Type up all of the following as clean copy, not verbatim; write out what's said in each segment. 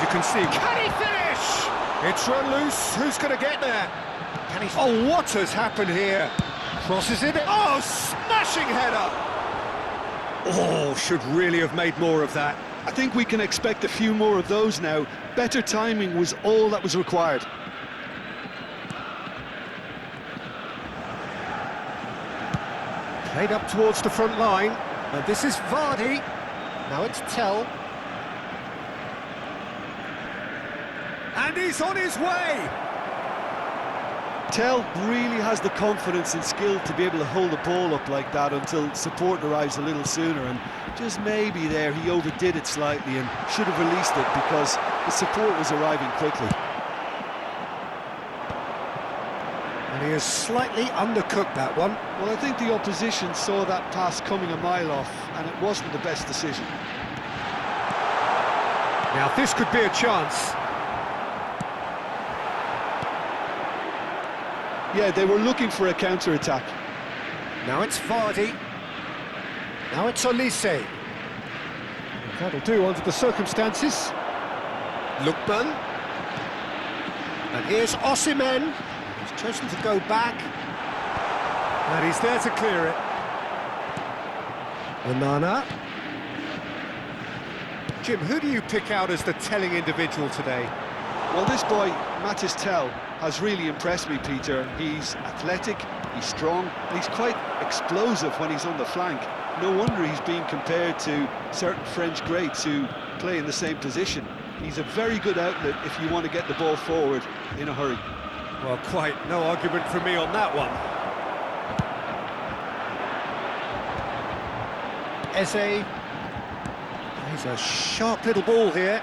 you can see. Can he finish? It's run loose. Who's going to get there? Can he... Oh, what has happened here? Crosses it. Oh, smashing header! Oh, should really have made more of that. I think we can expect a few more of those now. Better timing was all that was required. Played up towards the front line. And this is Vardy. Now it's Tell. And he's on his way! Tell really has the confidence and skill to be able to hold the ball up like that until support arrives a little sooner, and just maybe there he overdid it slightly and should have released it because the support was arriving quickly. And he has slightly undercooked that one. Well, I think the opposition saw that pass coming a mile off, and it wasn't the best decision. Now this could be a chance. Yeah, they were looking for a counter-attack. Now it's Vardy. Now it's Olise. That'll do under the circumstances. Lookman. And here's Osimhen. He's chosen to go back. And he's there to clear it. Onana. Jim, who do you pick out as the telling individual today? Well, this boy, Matis Tell, has really impressed me, Peter. He's athletic, he's strong, and he's quite explosive when he's on the flank. No wonder he's being compared to certain French greats who play in the same position. He's a very good outlet if you want to get the ball forward in a hurry. Well, quite no argument from me on that one. Eze. He's a sharp little ball here.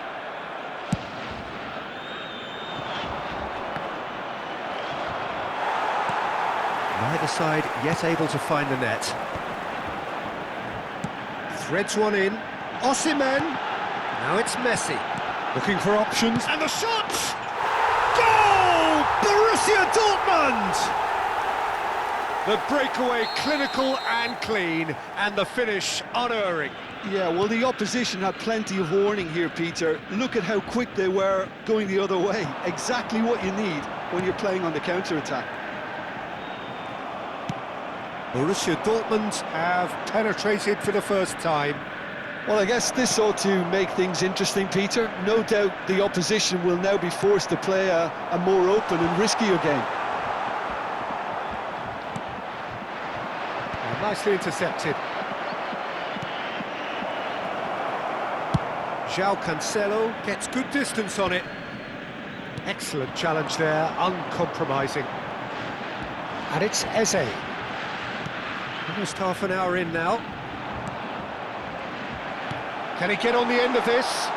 Neither side yet able to find the net. Threads one in. Osimhen. Now it's Messi. Looking for options. And the shot! Goal! Borussia Dortmund! The breakaway clinical and clean, and the finish unerring. Yeah, well, the opposition had plenty of warning here, Peter. Look at how quick they were going the other way. Exactly what you need when you're playing on the counter-attack. Borussia Dortmund have penetrated for the first time. Well, I guess this ought to make things interesting, Peter. No doubt the opposition will now be forced to play a more open and riskier game. Nicely intercepted. João Cancelo gets good distance on it. Excellent challenge there, uncompromising. And it's Eze. Almost half an hour in now. Can he get on the end of this?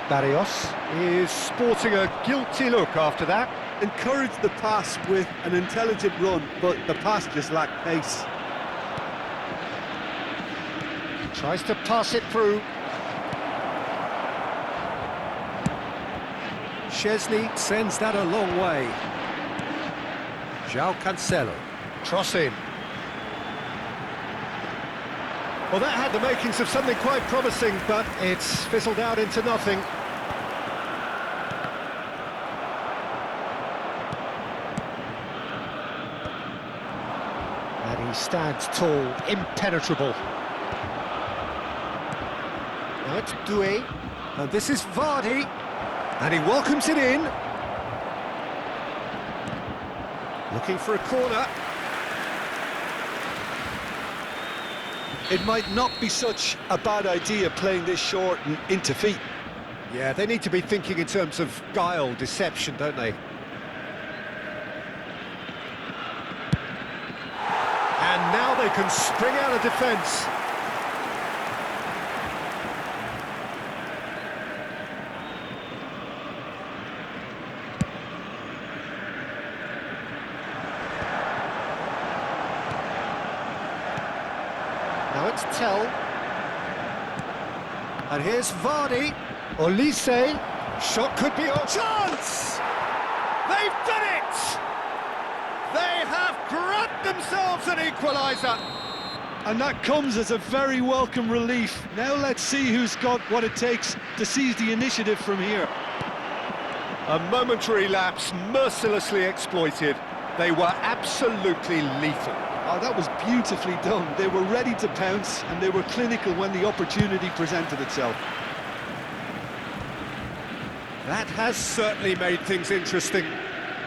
Barrios is sporting a guilty look after that. Encouraged the pass with an intelligent run, but the pass just lacked pace. Tries to pass it through. Szczesny sends that a long way. João Cancelo. Cross in. Well, that had the makings of something quite promising, but it's fizzled out into nothing. And he stands tall, impenetrable. Now it's Doué, and this is Vardy, and he welcomes it in. Looking for a corner. It might not be such a bad idea playing this short and into feet. Yeah, they need to be thinking in terms of guile, deception, don't they? And now they can spring out of defence. Now it's Tell. And here's Vardy. Olise. Shot could be a chance! They've done it! They have grabbed themselves an equaliser. And that comes as a very welcome relief. Now let's see who's got what it takes to seize the initiative from here. A momentary lapse, mercilessly exploited. They were absolutely lethal. Oh, that was beautifully done. They were ready to pounce, and they were clinical when the opportunity presented itself. That has certainly made things interesting.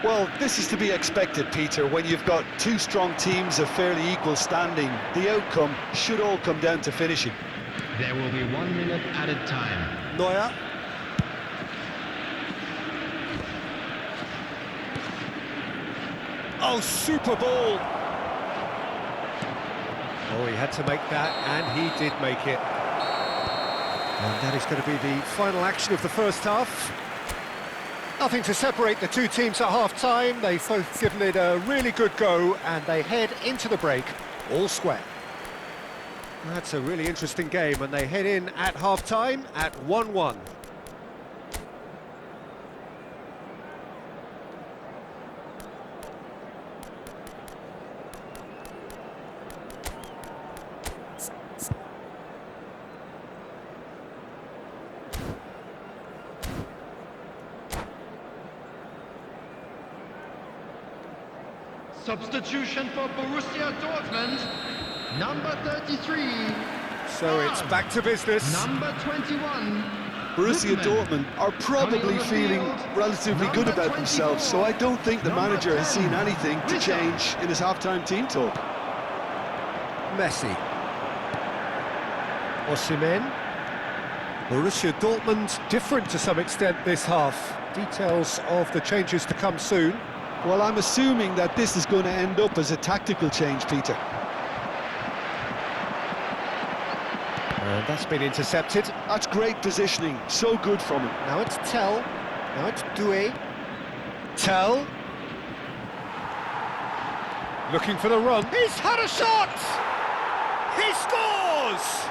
Well, this is to be expected, Peter. When you've got two strong teams of fairly equal standing, the outcome should all come down to finishing. There will be 1 minute added time. Neuer. Oh, super ball! Oh, he had to make that, and he did make it. And that is going to be the final action of the first half. Nothing to separate the two teams at half-time. They've both given it a really good go, and they head into the break all square. That's a really interesting game, and they head in at half-time at 1-1. Substitution for Borussia Dortmund, number 33. So it's back to business. Number 21. Borussia Dortmund are probably feeling relatively good about themselves, so I don't think the manager has seen anything to change in his half-time team talk. Messi. Osimhen. Borussia Dortmund different to some extent this half. Details of the changes to come soon. Well, I'm assuming that this is going to end up as a tactical change, Peter. And that's been intercepted. That's great positioning, so good from him. Now it's Tell. Now it's Doué. Tell. Looking for the run. He's had a shot! He scores!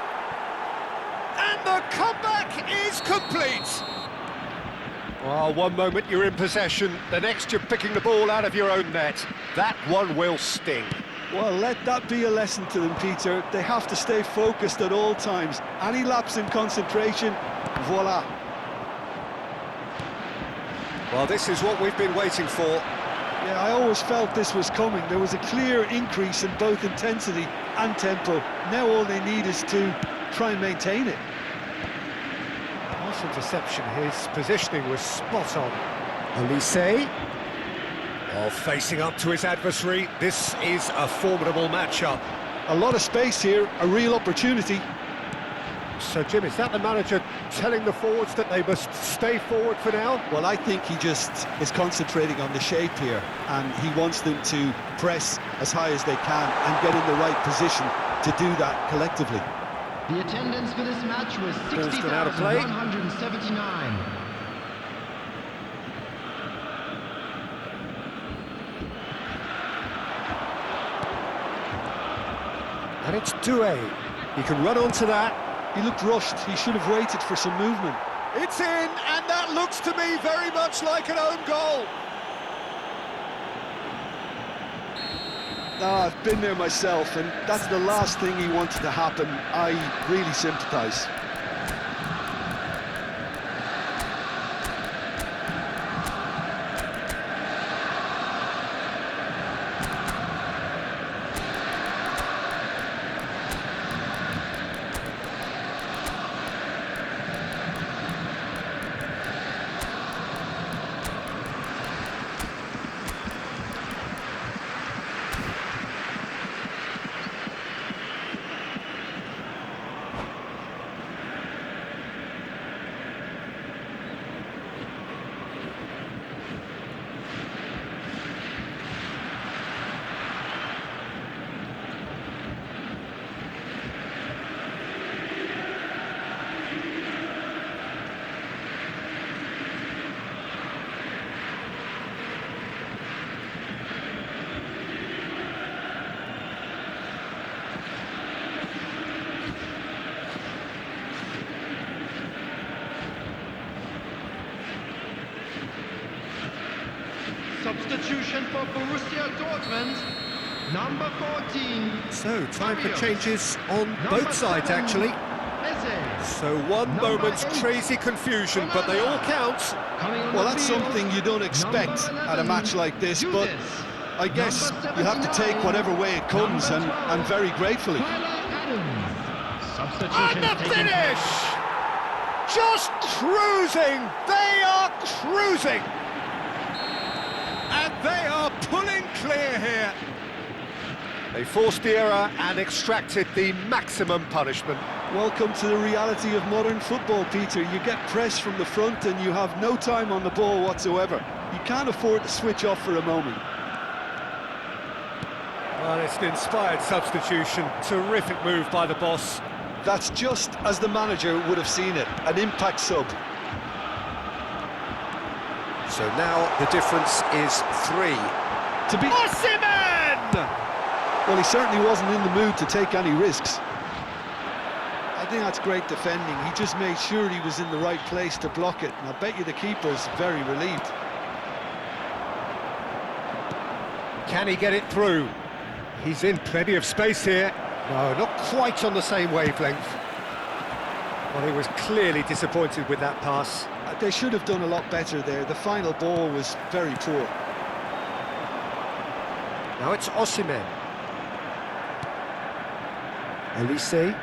And the comeback is complete. Well, one moment you're in possession, the next you're picking the ball out of your own net. That one will sting. Well, let that be a lesson to them, Peter. They have to stay focused at all times. Any lapse in concentration, voila. Well, this is what we've been waiting for. Yeah, I always felt this was coming. There was a clear increase in both intensity and tempo. Now all they need is to try and maintain it. Nice interception, his positioning was spot on. Olise, facing up to his adversary, this is a formidable matchup. A lot of space here, a real opportunity. So Jim, is that the manager telling the forwards that they must stay forward for now? Well, I think he just is concentrating on the shape here, and he wants them to press as high as they can and get in the right position to do that collectively. The attendance for this match was Ball's gone out of play. 60,179. And it's Doué. He can run onto that. He looked rushed. He should have waited for some movement. It's in, and that looks to me very much like an own goal. I've been there myself, and that's the last thing he wanted to happen. I really sympathise. Substitution for Borussia Dortmund, Number 14. So, time for Fabio. changes on Number both sides, 7, actually. Eze. So, one Number moment's 8, crazy confusion, but they all count. Coming on Well, the that's field, something you don't expect number at a 11, match like this, but Judas. I guess Number you have to take 79, whatever way it comes, number 12, and very gratefully. Tyler Adams. And Substitution the taking finish! Just cruising! They are cruising! And they are pulling clear here. They forced the error and extracted the maximum punishment. Welcome to the reality of modern football, Peter. You get pressed from the front and you have no time on the ball whatsoever. You can't afford to switch off for a moment. Well, it's an inspired substitution. Terrific move by the boss. That's just as the manager would have seen it, an impact sub. So now the difference is 3. To be... Osimhen! Well, he certainly wasn't in the mood to take any risks. I think that's great defending. He just made sure he was in the right place to block it, and I bet you the keeper's very relieved. Can he get it through? He's in plenty of space here. No, not quite on the same wavelength. Well, he was clearly disappointed with that pass. They should have done a lot better there. The final ball was very poor. Now it's Osimhen. Elise.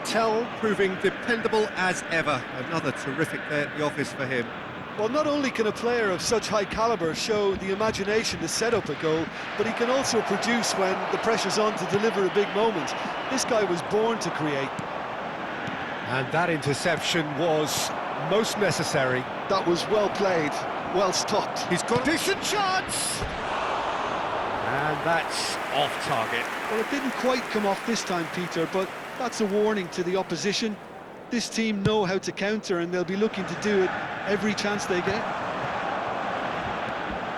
Tell proving dependable as ever. Another terrific day at the office for him. Well, not only can a player of such high calibre show the imagination to set up a goal, but he can also produce when the pressure's on to deliver a big moment. This guy was born to create. And that interception was most necessary. That was well played, well stopped. He's got a decent chance! And that's off target. Well, it didn't quite come off this time, Peter, but that's a warning to the opposition. This team know how to counter, and they'll be looking to do it every chance they get.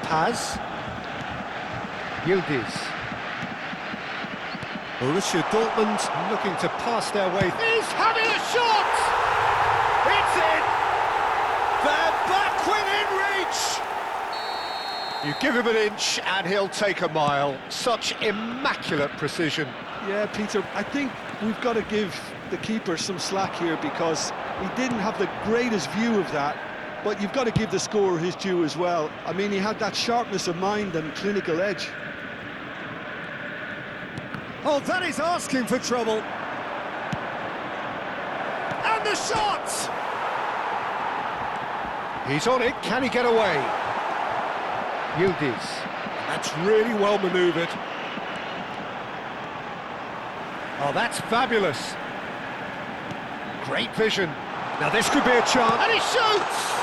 Paz. Yildiz. Borussia Dortmund looking to pass their way. He's having a shot! It's in! They're back within reach! You give him an inch and he'll take a mile. Such immaculate precision. Yeah, Peter, I think we've got to give the keeper some slack here, because he didn't have the greatest view of that, but you've got to give the scorer his due as well. I mean, he had that sharpness of mind and clinical edge. Oh, that is asking for trouble. And the shot! He's on it, can he get away? Yildiz. That's really well manoeuvred. Oh, that's fabulous. Great vision. Now this could be a chance. And he shoots!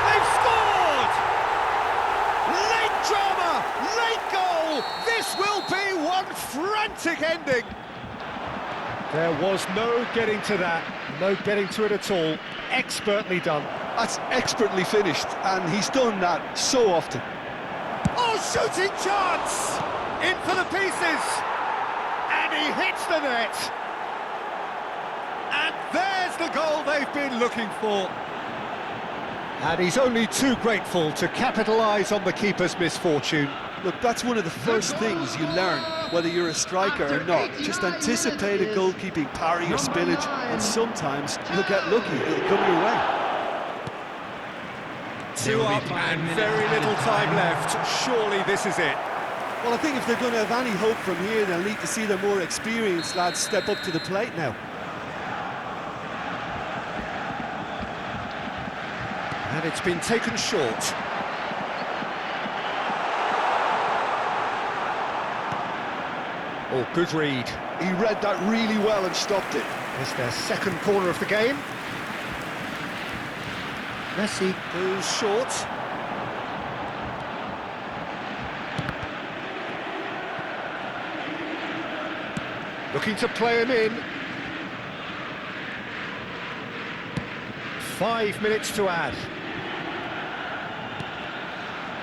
They've scored! Late drama, late goal! This will be one frantic ending. There was no getting to that, no getting to it at all. Expertly done. That's expertly finished, and he's done that so often. Oh, shooting chance! In for the pieces! And he hits the net! And there's the goal they've been looking for. And he's only too grateful to capitalise on the keeper's misfortune. Look, that's one of the first things you learn, whether you're a striker or not. Just anticipate a goalkeeping parry or spillage, and sometimes you'll get lucky, it'll come your way. 2 up and very little time left. Surely this is it. Well, I think if they're going to have any hope from here, they'll need to see the more experienced lads step up to the plate now. And it's been taken short. Oh, good read. He read that really well and stopped it. It's their second corner of the game. Messi goes short. Looking to play him in. 5 minutes to add.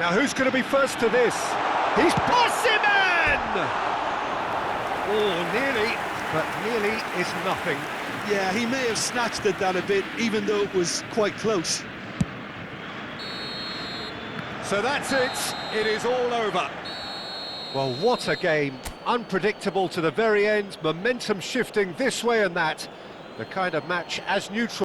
Now who's going to be first to this? He's Osimhen! Oh, nearly, but nearly is nothing. Yeah, he may have snatched at that a bit, even though it was quite close. So that's it. It is all over. Well, what a game. Unpredictable to the very end, momentum shifting this way and that. The kind of match as neutral